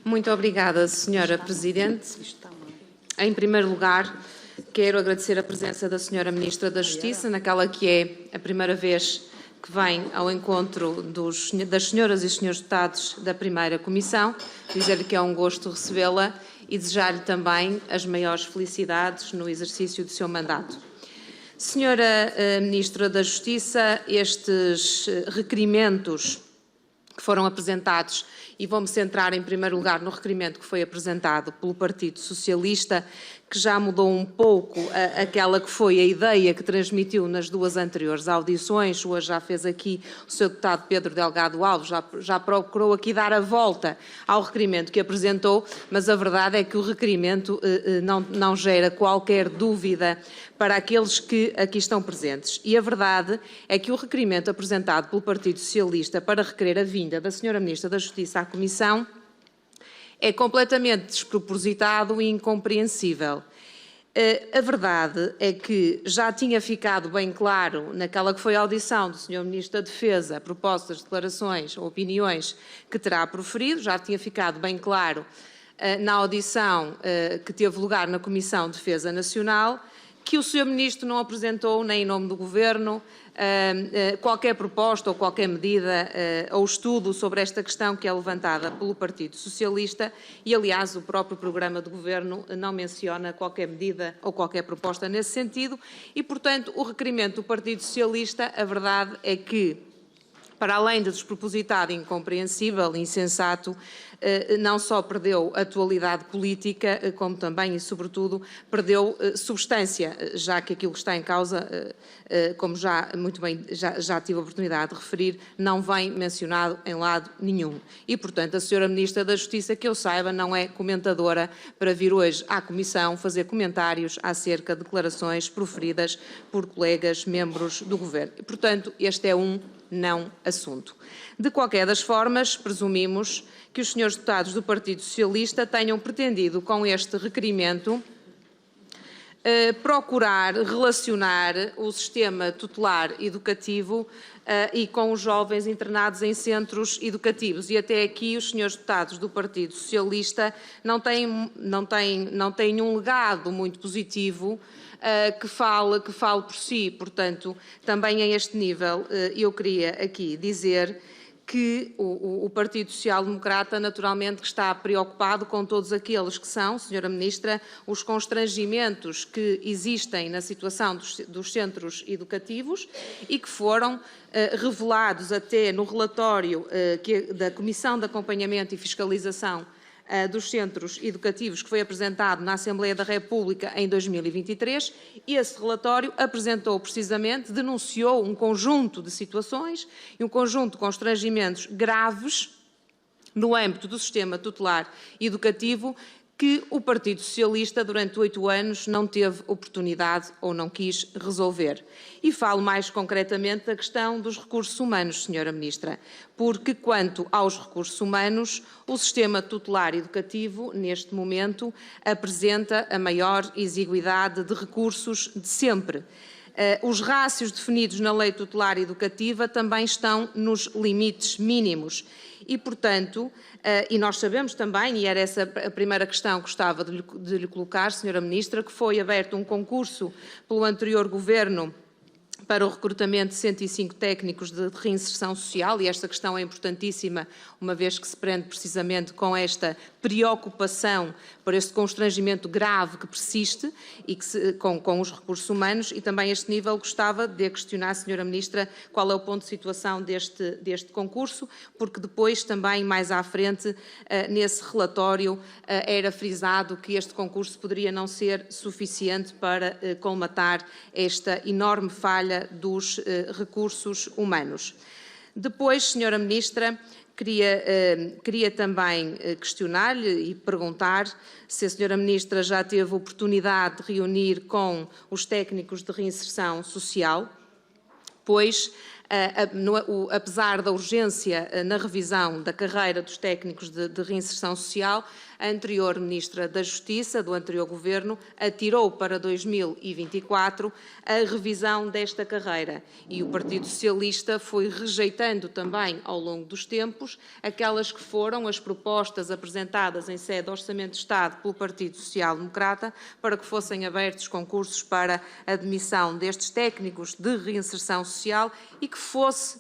Muito obrigada, Senhora Presidente. Em primeiro lugar, quero agradecer a presença da Senhora Ministra da Justiça, naquela que é a primeira vez que vem ao encontro das senhoras e senhores deputados da primeira Comissão, dizer-lhe que é um gosto recebê-la e desejar-lhe também as maiores felicidades no exercício do seu mandato. Senhora Ministra da Justiça, estes requerimentos que foram apresentados, e vou-me centrar em primeiro lugar no requerimento que foi apresentado pelo Partido Socialista, que já mudou um pouco aquela que foi a ideia que transmitiu nas duas anteriores audições. Hoje já fez aqui o Sr. Deputado Pedro Delgado Alves, já procurou aqui dar a volta ao requerimento que apresentou, mas a verdade é que o requerimento não gera qualquer dúvida para aqueles que aqui estão presentes. E a verdade é que o requerimento apresentado pelo Partido Socialista para requerer a vinda da Sra. Ministra da Justiça à Comissão é completamente despropositado e incompreensível. A verdade é que já tinha ficado bem claro naquela que foi a audição do Sr. Ministro da Defesa, propostas, declarações ou opiniões que terá proferido, já tinha ficado bem claro na audição que teve lugar na Comissão de Defesa Nacional, que o Sr. Ministro não apresentou, nem em nome do Governo, qualquer proposta ou qualquer medida ou estudo sobre esta questão que é levantada pelo Partido Socialista e, aliás, o próprio programa de Governo não menciona qualquer medida ou qualquer proposta nesse sentido e, portanto, o requerimento do Partido Socialista, a verdade é que, para além de despropositado, incompreensível e insensato, não só perdeu atualidade política, como também e sobretudo perdeu substância, já que aquilo que está em causa, como já muito bem já tive a oportunidade de referir, não vem mencionado em lado nenhum. E, portanto, a Sra. Ministra da Justiça, que eu saiba, não é comentadora para vir hoje à Comissão fazer comentários acerca de declarações proferidas por colegas membros do Governo. E, portanto, este é um não assunto. De qualquer das formas, presumimos que os senhores deputados do Partido Socialista tenham pretendido, com este requerimento, procurar relacionar o sistema tutelar educativo e com os jovens internados em centros educativos. E até aqui os senhores deputados do Partido Socialista não têm um legado muito positivo que fale por si. Portanto, também a este nível eu queria aqui dizer que o Partido Social Democrata naturalmente está preocupado com todos aqueles que são, Sra. Ministra, os constrangimentos que existem na situação dos centros educativos e que foram revelados até no relatório da Comissão de Acompanhamento e Fiscalização dos centros educativos que foi apresentado na Assembleia da República em 2023. Esse relatório apresentou precisamente, denunciou um conjunto de situações e um conjunto de constrangimentos graves no âmbito do sistema tutelar educativo que o Partido Socialista durante 8 anos não teve oportunidade ou não quis resolver. E falo mais concretamente da questão dos recursos humanos, Sra. Ministra, porque quanto aos recursos humanos, o sistema tutelar educativo, neste momento, apresenta a maior exiguidade de recursos de sempre. Os rácios definidos na Lei Tutelar Educativa também estão nos limites mínimos e, portanto, e nós sabemos também, e era essa a primeira questão que gostava de lhe colocar, Sra. Ministra, que foi aberto um concurso pelo anterior Governo para o recrutamento de 105 técnicos de reinserção social, e esta questão é importantíssima, uma vez que se prende precisamente com esta preocupação por este constrangimento grave que persiste e que com os recursos humanos, e também a este nível gostava de questionar, Sra. Ministra, qual é o ponto de situação deste concurso, porque depois também mais à frente nesse relatório era frisado que este concurso poderia não ser suficiente para colmatar esta enorme falha dos recursos humanos. Depois, Sra. Ministra, queria também questionar-lhe e perguntar se a Sra. Ministra já teve oportunidade de reunir com os técnicos de reinserção social, pois apesar da urgência na revisão da carreira dos técnicos de reinserção social, a anterior Ministra da Justiça, do anterior Governo, atirou para 2024 a revisão desta carreira. E o Partido Socialista foi rejeitando também, ao longo dos tempos, aquelas que foram as propostas apresentadas em sede de Orçamento de Estado pelo Partido Social Democrata para que fossem abertos concursos para a admissão destes técnicos de reinserção social e que fosse,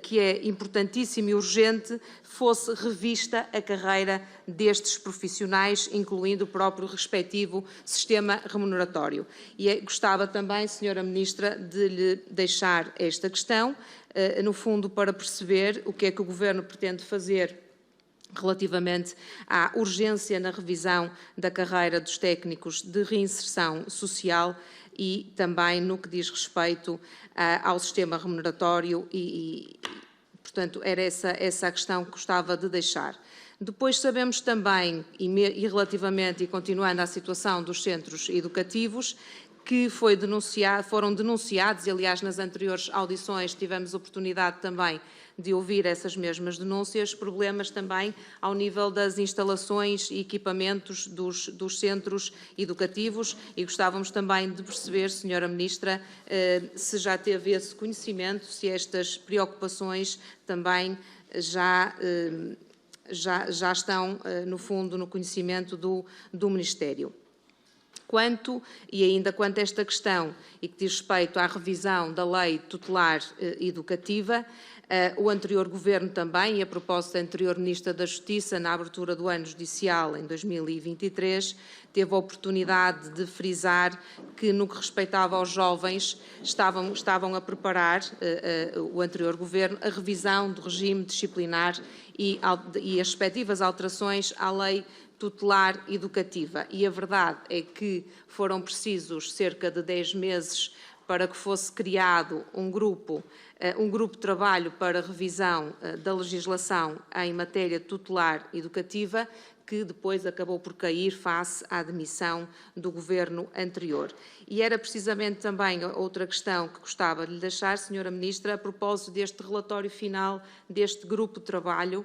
que é importantíssimo e urgente, fosse revista a carreira destes profissionais, incluindo o próprio respectivo sistema remuneratório. E gostava também, Sra. Ministra, de lhe deixar esta questão, no fundo, para perceber o que é que o Governo pretende fazer relativamente à urgência na revisão da carreira dos técnicos de reinserção social e também no que diz respeito ao sistema remuneratório portanto, era essa a questão que gostava de deixar. Depois sabemos também, e relativamente e continuando à situação dos centros educativos, que foram denunciados, e aliás nas anteriores audições tivemos oportunidade também de ouvir essas mesmas denúncias, problemas também ao nível das instalações e equipamentos dos centros educativos e gostávamos também de perceber, Sra. Ministra, se já teve esse conhecimento, se estas preocupações também já estão, no fundo, no conhecimento do Ministério. Quanto a esta questão e que diz respeito à revisão da Lei Tutelar Educativa, o anterior Governo também, e a propósito da anterior Ministra da Justiça, na abertura do ano judicial em 2023, teve a oportunidade de frisar que, no que respeitava aos jovens, estavam a preparar, o anterior Governo, a revisão do regime disciplinar e as respectivas alterações à Lei Tutelar Educativa. E a verdade é que foram precisos cerca de 10 meses para que fosse criado um grupo de trabalho para revisão da legislação em matéria tutelar educativa, que depois acabou por cair face à demissão do Governo anterior. E era precisamente também outra questão que gostava de lhe deixar, Sra. Ministra, a propósito deste relatório final deste grupo de trabalho,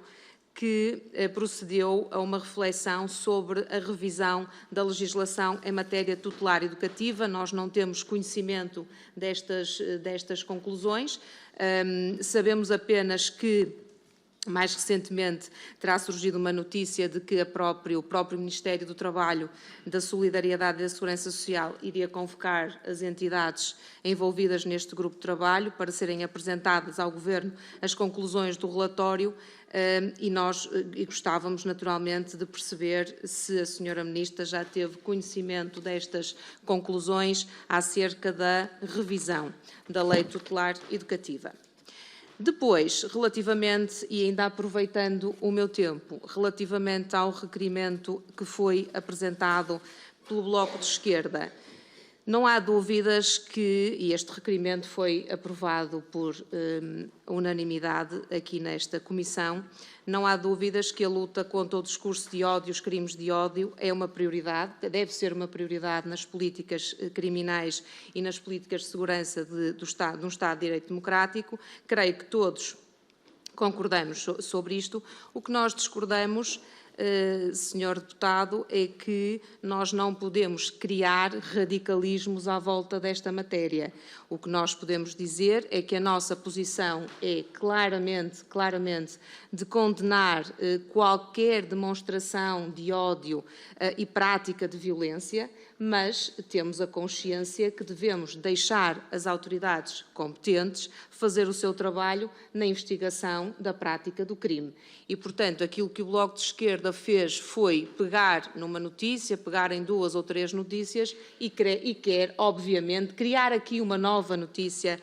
que procedeu a uma reflexão sobre a revisão da legislação em matéria tutelar educativa. Nós não temos conhecimento destas conclusões. Sabemos apenas que, mais recentemente, terá surgido uma notícia de que o próprio Ministério do Trabalho, da Solidariedade e da Segurança Social iria convocar as entidades envolvidas neste grupo de trabalho para serem apresentadas ao Governo as conclusões do relatório e gostávamos naturalmente de perceber se a Sra. Ministra já teve conhecimento destas conclusões acerca da revisão da Lei Tutelar Educativa. Depois, relativamente, e ainda aproveitando o meu tempo, relativamente ao requerimento que foi apresentado pelo Bloco de Esquerda, não há dúvidas que, e este requerimento foi aprovado por unanimidade aqui nesta Comissão, não há dúvidas que a luta contra o discurso de ódio, os crimes de ódio, é uma prioridade, deve ser uma prioridade nas políticas criminais e nas políticas de segurança de um Estado de Direito Democrático. Creio que todos concordamos sobre isto. O que nós discordamos, Sr. Deputado, é que nós não podemos criar radicalismos à volta desta matéria. O que nós podemos dizer é que a nossa posição é claramente de condenar qualquer demonstração de ódio e prática de violência, mas temos a consciência que devemos deixar as autoridades competentes fazer o seu trabalho na investigação da prática do crime. E, portanto, aquilo que o Bloco de Esquerda fez foi pegar numa notícia, pegar em 2 ou 3 notícias e quer, obviamente, criar aqui uma nova notícia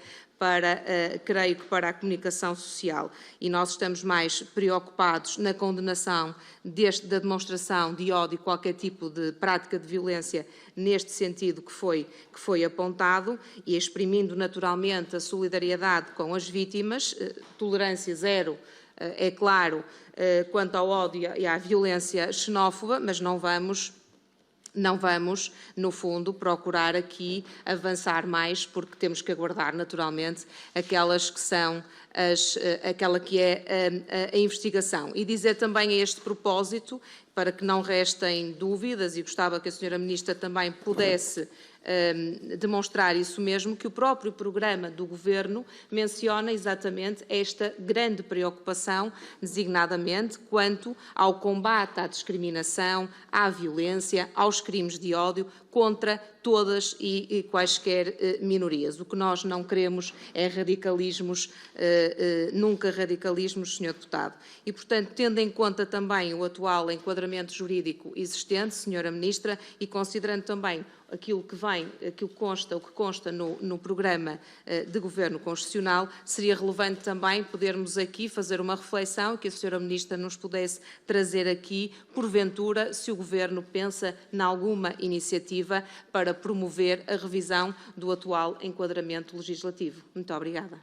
creio que para a comunicação social. E nós estamos mais preocupados na condenação da demonstração de ódio e qualquer tipo de prática de violência neste sentido que foi apontado e exprimindo naturalmente a solidariedade com as vítimas, tolerância zero, é claro, quanto ao ódio e à violência xenófoba, mas não vamos não vamos, no fundo, procurar aqui avançar mais, porque temos que aguardar, naturalmente, aquela que é a investigação. E dizer também a este propósito, para que não restem dúvidas, e gostava que a Sra. Ministra também pudesse demonstrar isso mesmo, que o próprio programa do Governo menciona exatamente esta grande preocupação, designadamente quanto ao combate à discriminação, à violência, aos crimes de ódio contra todas e quaisquer minorias. O que nós não queremos é radicalismos, nunca radicalismos, Sr. Deputado. E, portanto, tendo em conta também o atual enquadramento jurídico existente, Sra. Ministra, e considerando também aquilo que consta no programa de Governo Constitucional, seria relevante também podermos aqui fazer uma reflexão que a Sra. Ministra nos pudesse trazer aqui, porventura, se o Governo pensa em alguma iniciativa para promover a revisão do atual enquadramento legislativo. Muito obrigada.